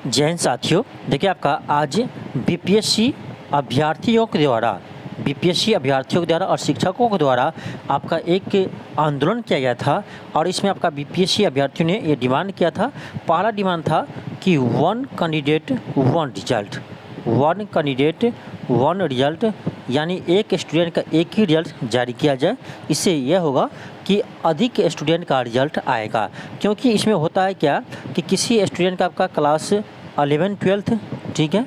जय हिंद साथियों। देखिए आपका आज बीपीएससी अभ्यर्थियों के द्वारा और शिक्षकों के द्वारा आपका एक आंदोलन किया गया था और इसमें आपका बीपीएससी अभ्यर्थियों ने ये डिमांड किया था। पहला डिमांड था कि वन कैंडिडेट वन रिजल्ट यानी एक स्टूडेंट का एक ही रिजल्ट जारी किया जाए। इससे यह होगा कि अधिक स्टूडेंट का रिजल्ट आएगा, क्योंकि इसमें होता है क्या कि किसी स्टूडेंट का आपका क्लास 11-12 ठीक है,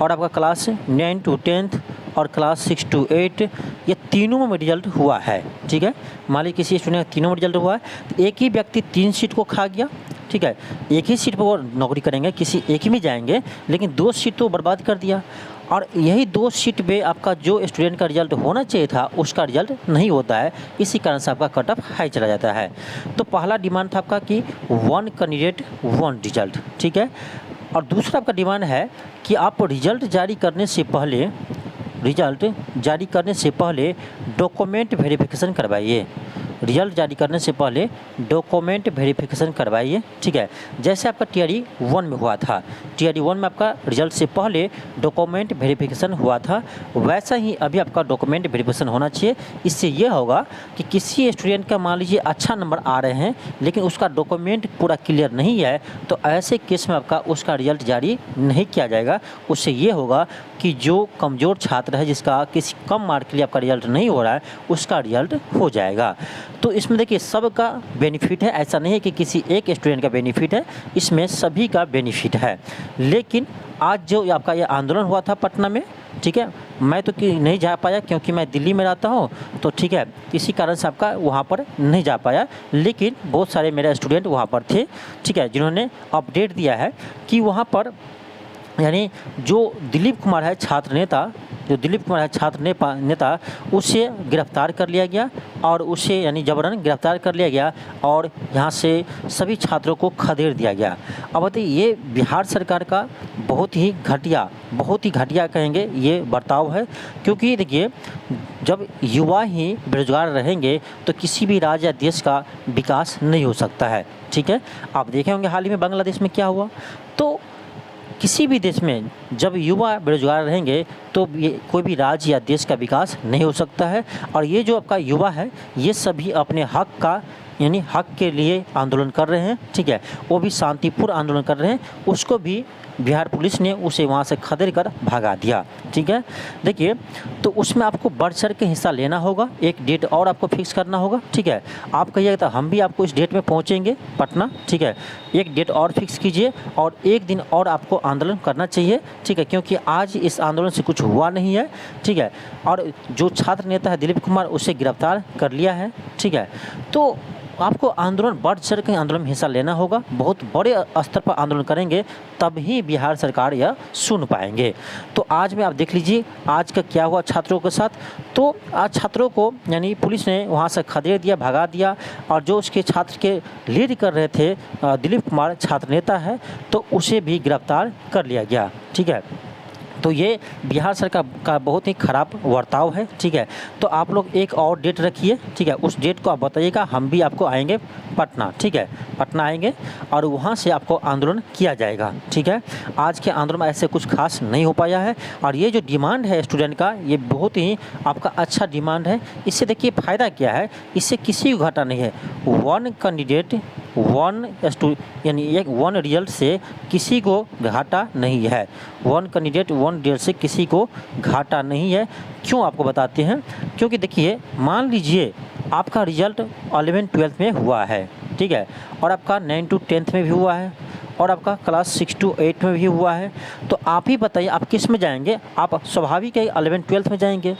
और आपका क्लास 9 to 10 और क्लास 6 to 8 ये तीनों में रिजल्ट हुआ है। ठीक है, मान लीजिए किसी स्टूडेंट का तीनों में रिजल्ट हुआ है तो एक ही व्यक्ति 3 सीट को खा गया। ठीक है, एक ही सीट पर वो नौकरी करेंगे, किसी एक ही में जाएंगे, लेकिन 2 सीट तो बर्बाद कर दिया। और यही 2 सीट पे आपका जो स्टूडेंट का रिजल्ट होना चाहिए था उसका रिजल्ट नहीं होता है, इसी कारण से आपका कट ऑफ हाई चला जाता है। तो पहला डिमांड था आपका कि वन कैंडिडेट वन रिजल्ट। ठीक है, और दूसरा आपका डिमांड है कि आप रिजल्ट जारी करने से पहले डॉक्यूमेंट वेरिफिकेशन करवाइए। रिजल्ट जारी करने से पहले डॉक्यूमेंट वेरिफिकेशन करवाइए। ठीक है, जैसे आपका टीआरई 1 में हुआ था, टीआरई 1 में आपका रिजल्ट से पहले डॉक्यूमेंट वेरिफिकेशन हुआ था, वैसा ही अभी आपका डॉक्यूमेंट वेरिफिकेशन होना चाहिए। इससे यह होगा कि किसी स्टूडेंट का मान लीजिए अच्छा नंबर आ रहे हैं लेकिन उसका डॉक्यूमेंट पूरा क्लियर नहीं है, तो ऐसे केस में आपका उसका रिजल्ट जारी नहीं किया जाएगा। उससे ये होगा कि जो कमज़ोर छात्र है, जिसका किसी कम मार्क के लिए आपका रिजल्ट नहीं हो रहा है, उसका रिजल्ट हो जाएगा। तो इसमें देखिए सबका बेनिफिट है, ऐसा नहीं है कि किसी एक स्टूडेंट का बेनिफिट है, इसमें सभी का बेनिफिट है। लेकिन आज जो आपका ये आंदोलन हुआ था पटना में, ठीक है, मैं तो नहीं जा पाया क्योंकि मैं दिल्ली में रहता हूँ, तो ठीक है, इसी कारण से आपका वहाँ पर नहीं जा पाया। लेकिन बहुत सारे मेरे स्टूडेंट वहाँ पर थे, ठीक है, जिन्होंने अपडेट दिया है कि वहाँ पर यानी जो दिलीप कुमार है छात्र नेता, उसे गिरफ्तार कर लिया गया और उसे यानी जबरन गिरफ्तार कर लिया गया और यहाँ से सभी छात्रों को खदेड़ दिया गया। अब बताइए, ये बिहार सरकार का बहुत ही घटिया कहेंगे ये बर्ताव है, क्योंकि देखिए जब युवा ही बेरोजगार रहेंगे तो किसी भी राज्य या देश का विकास नहीं हो सकता है। ठीक है, आप देखे होंगे हाल ही में बांग्लादेश में क्या हुआ। तो किसी भी देश में जब युवा बेरोजगार रहेंगे तो कोई भी राज्य या देश का विकास नहीं हो सकता है। और ये जो आपका युवा है, ये सभी अपने हक के लिए आंदोलन कर रहे हैं। ठीक है, वो भी शांतिपूर्ण आंदोलन कर रहे हैं, उसको भी बिहार पुलिस ने उसे वहाँ से खदेड़ कर भगा दिया। ठीक है, देखिए तो उसमें आपको बढ़ चढ़ के हिस्सा लेना होगा, एक डेट और आपको फिक्स करना होगा। ठीक है, आप कहिएगा तो हम भी आपको इस डेट में पहुँचेंगे पटना। ठीक है, एक डेट और फिक्स कीजिए और एक दिन और आपको आंदोलन करना चाहिए। ठीक है, क्योंकि आज इस आंदोलन से कुछ हुआ नहीं है। ठीक है, और जो छात्र नेता है दिलीप कुमार, उसे गिरफ्तार कर लिया है। ठीक है, तो आपको आंदोलन बढ़ चढ़ के आंदोलन में हिस्सा लेना होगा, बहुत बड़े स्तर पर आंदोलन करेंगे तब ही बिहार सरकार यह सुन पाएंगे। तो आज में आप देख लीजिए आज का क्या हुआ छात्रों के साथ। तो आज छात्रों को यानी पुलिस ने वहाँ से खदेड़ दिया, भगा दिया, और जो उसके छात्र के लीड कर रहे थे दिलीप कुमार छात्र नेता है, तो उसे भी गिरफ्तार कर लिया गया। ठीक है, तो ये बिहार सरकार का बहुत ही ख़राब बर्ताव है। ठीक है, तो आप लोग एक और डेट रखिए। ठीक है, उस डेट को आप बताइएगा, हम भी आपको आएंगे पटना। ठीक है, पटना आएंगे और वहाँ से आपको आंदोलन किया जाएगा। ठीक है, आज के आंदोलन में ऐसे कुछ खास नहीं हो पाया है, और ये जो डिमांड है स्टूडेंट का, ये बहुत ही आपका अच्छा डिमांड है। इससे देखिए फ़ायदा क्या है, इससे किसी को घाटा नहीं है। वन कैंडिडेट यानी एक वन रिजल्ट से किसी को घाटा नहीं है। वन कैंडिडेट वन रिजल्ट से किसी को घाटा नहीं है। क्यों आपको बताते हैं, क्योंकि देखिए मान लीजिए आपका रिजल्ट 11-12 में हुआ है, ठीक है, और आपका 9 to 10 में भी हुआ है, और आपका क्लास 6 to 8 में भी हुआ है, तो आप ही बताइए आप किस में जाएंगे। आप स्वाभाविक है 11-12 में जाएंगे।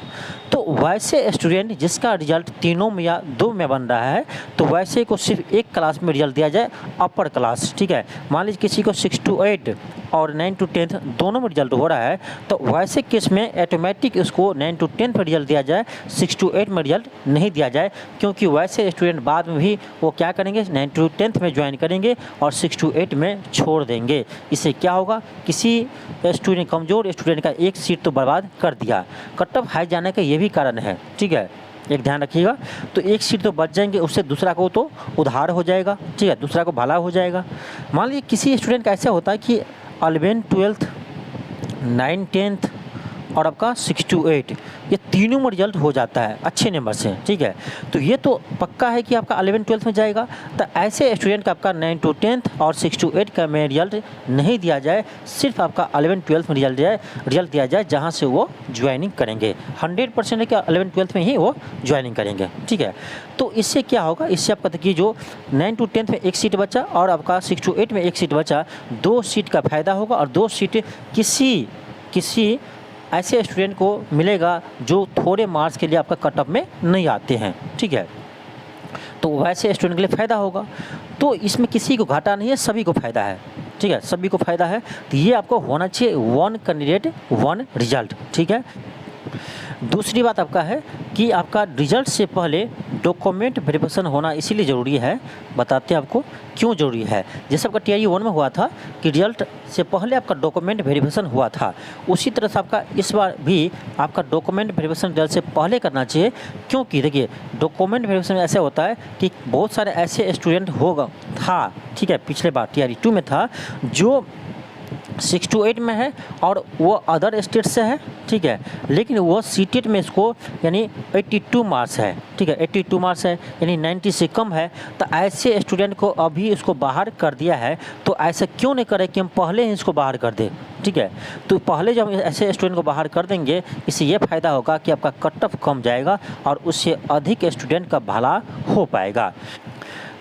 तो वैसे स्टूडेंट जिसका रिजल्ट तीनों में या 2 में बन रहा है, तो वैसे को सिर्फ एक क्लास में रिजल्ट दिया जाए, अपर क्लास। ठीक है, मान लीजिए किसी को 6 to 8 और 9 to 10 दोनों में रिजल्ट हो रहा है, तो वैसे केस में ऑटोमेटिक उसको 9 to 10 पर रिजल्ट दिया जाए, 6 to 8 में रिजल्ट नहीं दिया जाए, क्योंकि वैसे स्टूडेंट बाद में भी वो क्या करेंगे, 9 to 10 में ज्वाइन करेंगे और 6 to 8 में छोड़ देंगे। इससे क्या होगा, किसी स्टूडेंट कमज़ोर स्टूडेंट का एक सीट तो बर्बाद कर दिया। कट ऑफ हाई जाने का ये भी कारण है। ठीक है, एक ध्यान रखिएगा, तो एक सीट तो बच जाएंगे, उससे दूसरा को तो उधार हो जाएगा। ठीक है, दूसरा को भला हो जाएगा। मान लीजिए किसी स्टूडेंट का ऐसा होता है कि 11, 12, 9, 10 और आपका 6 to 8 ये तीनों में रिजल्ट हो जाता है अच्छे नंबर से, ठीक है। तो ये तो पक्का है कि आपका 11, 12 में जाएगा। तो ऐसे स्टूडेंट का आपका 9 to 10 और 6 to 8 का में रिजल्ट नहीं दिया जाए, सिर्फ आपका 11, 12 में रिजल्ट दिया जाए जहाँ से वो ज्वाइनिंग करेंगे। 100% है कि 11, 12 में ही वो ज्वाइनिंग करेंगे, ठीक है। तो इससे क्या होगा, इससे आपका देखिए जो 9 to 10 में एक सीट बचा और आपका 6 to 8 में एक सीट बचा, 2 सीट का फायदा होगा और 2 सीट किसी ऐसे स्टूडेंट को मिलेगा जो थोड़े मार्क्स के लिए आपका कट ऑफ में नहीं आते हैं, ठीक है। तो वैसे स्टूडेंट के लिए फ़ायदा होगा। तो इसमें किसी को घाटा नहीं है, सभी को फ़ायदा है, ठीक है, सभी को फ़ायदा है। तो ये आपको होना चाहिए 1 कैंडिडेट 1 रिजल्ट, ठीक है। दूसरी बात आपका है कि आपका रिजल्ट से पहले डॉक्यूमेंट वेरिफिकेशन होना इसीलिए ज़रूरी है, बताते हैं आपको क्यों ज़रूरी है। जैसे आपका TRE 1 में हुआ था कि रिजल्ट से पहले आपका डॉक्यूमेंट वेरिफिकेशन हुआ था, उसी तरह से आपका इस बार भी आपका डॉक्यूमेंट वेरिफिकेशन रिजल्ट से पहले करना चाहिए। क्योंकि देखिए डॉक्यूमेंट वेरिफिकेशन ऐसे होता है कि बहुत सारे ऐसे स्टूडेंट था, ठीक है, पिछले बार TRE 2 में था जो 6 to 8 में है और वो अदर स्टेट से है, ठीक है, लेकिन वो सीटेट में इसको यानी 82 मार्क्स है, ठीक है, 82 मार्क्स है यानी 90 से कम है। तो ऐसे स्टूडेंट को अभी इसको बाहर कर दिया है। तो ऐसा क्यों नहीं करें कि हम पहले ही इसको बाहर कर दें, ठीक है। तो पहले जब हम ऐसे स्टूडेंट को बाहर कर देंगे, इससे ये फ़ायदा होगा कि आपका कट ऑफ कम जाएगा और उससे अधिक स्टूडेंट का भला हो पाएगा।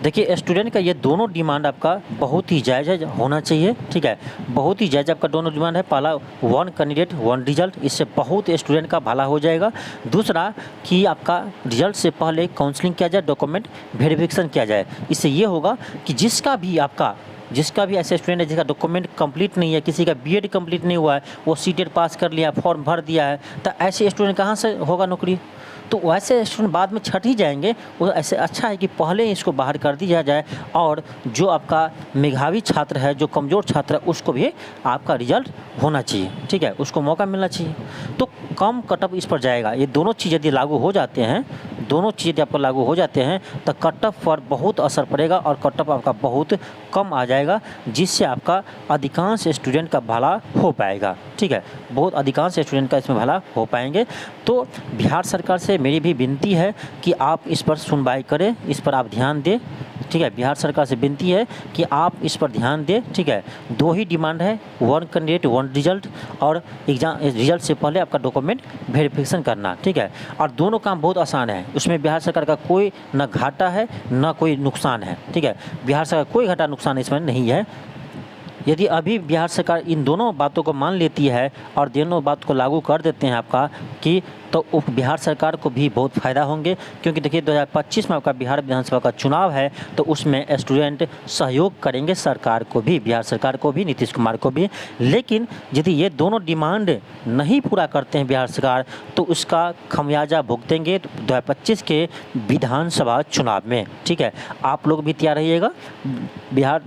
देखिए स्टूडेंट का ये दोनों डिमांड आपका बहुत ही जायज़ होना चाहिए, ठीक है, बहुत ही जायज़ आपका दोनों डिमांड है। पहला 1 कैंडिडेट 1 रिजल्ट, इससे बहुत स्टूडेंट का भला हो जाएगा। दूसरा कि आपका रिजल्ट से पहले काउंसलिंग किया जाए, डॉक्यूमेंट वेरिफिकेशन किया जाए। इससे ये होगा कि जिसका भी ऐसे स्टूडेंट है जिसका डॉक्यूमेंट कंप्लीट नहीं है, किसी का BEd कंप्लीट नहीं हुआ है, वो सीटेट पास कर लिया, फॉर्म भर दिया है, तो ऐसे स्टूडेंट कहाँ से होगा नौकरी। तो वैसे स्टूडेंट बाद में छट ही जाएंगे। वो ऐसे अच्छा है कि पहले ही इसको बाहर कर दिया जाए और जो आपका मेधावी छात्र है, जो कमज़ोर छात्र है, उसको भी आपका रिजल्ट होना चाहिए, ठीक है, उसको मौका मिलना चाहिए। तो कम कट ऑफ इस पर जाएगा। ये दोनों चीज़ यदि लागू हो जाते हैं, दोनों चीज़ आपको लागू हो जाते हैं तो कट ऑफ पर बहुत असर पड़ेगा और कट ऑफ आपका बहुत कम आ जाएगा, जिससे आपका अधिकांश स्टूडेंट का भला हो पाएगा, ठीक है, बहुत अधिकांश स्टूडेंट का इसमें भला हो पाएंगे। तो बिहार सरकार से मेरी भी विनती है कि आप इस पर सुनवाई करें, इस पर आप ध्यान दें, ठीक है। बिहार सरकार से विनती है कि आप इस पर ध्यान दें, ठीक है। 2 ही डिमांड है, 1 कैंडिडेट 1 रिजल्ट और एग्जाम रिजल्ट से पहले आपका डॉक्यूमेंट वेरिफिकेशन करना, ठीक है। और दोनों काम बहुत आसान है, उसमें बिहार सरकार का कोई ना घाटा है ना कोई नुकसान है, ठीक है। बिहार सरकार कोई घाटा नुकसान इसमें नहीं है। यदि अभी बिहार सरकार इन दोनों बातों को मान लेती है और दोनों बात को लागू कर देते हैं आपका कि तो बिहार सरकार को भी बहुत फ़ायदा होंगे। क्योंकि देखिए 2025 में आपका बिहार विधानसभा का चुनाव है, तो उसमें स्टूडेंट सहयोग करेंगे सरकार को भी, बिहार सरकार को भी, नीतीश कुमार को भी। लेकिन यदि ये दोनों डिमांड नहीं पूरा करते हैं बिहार सरकार, तो उसका खमियाजा भुगतेंगे 2025 के विधानसभा चुनाव में, ठीक है। आप लोग भी तैयार रहिएगा। बिहार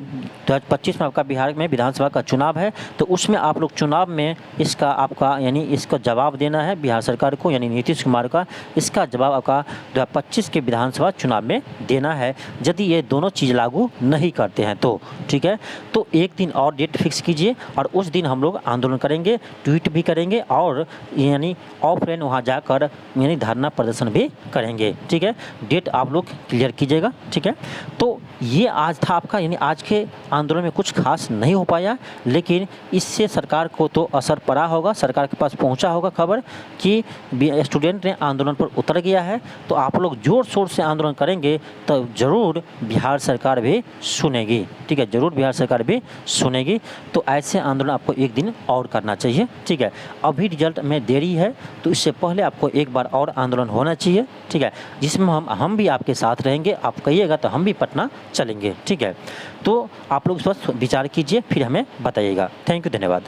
2025 में आपका बिहार में विधानसभा का चुनाव है, तो उसमें आप लोग चुनाव में इसका आपका यानी इसका जवाब देना है बिहार सरकार को, यानी नीतीश कुमार का। इसका जवाब आपका 2025 के विधानसभा चुनाव में देना है, यदि ये दोनों चीज़ लागू नहीं करते हैं तो, ठीक है। तो एक दिन और डेट फिक्स कीजिए और उस दिन हम लोग आंदोलन करेंगे, ट्वीट भी करेंगे और यानी ऑफलाइन वहाँ जाकर यानी धरना प्रदर्शन भी करेंगे, ठीक है। डेट आप लोग क्लियर कीजिएगा, ठीक है। तो ये आज था आपका यानी आज के आंदोलन में कुछ खास नहीं हो पाया, लेकिन इससे सरकार को तो असर पड़ा होगा, सरकार के पास पहुंचा होगा खबर कि स्टूडेंट ने आंदोलन पर उतर गया है। तो आप लोग जोर शोर से आंदोलन करेंगे तो ज़रूर बिहार सरकार भी सुनेगी, ठीक है, ज़रूर बिहार सरकार भी सुनेगी। तो ऐसे आंदोलन आपको एक दिन और करना चाहिए, ठीक है। अभी रिजल्ट में देरी है, तो इससे पहले आपको एक बार और आंदोलन होना चाहिए, ठीक है, जिसमें हम भी आपके साथ रहेंगे। आप कहिएगा तो हम भी पटना चलेंगे, ठीक है। तो आप लोग इस पर विचार कीजिए, फिर हमें बताइएगा। थैंक यू, धन्यवाद।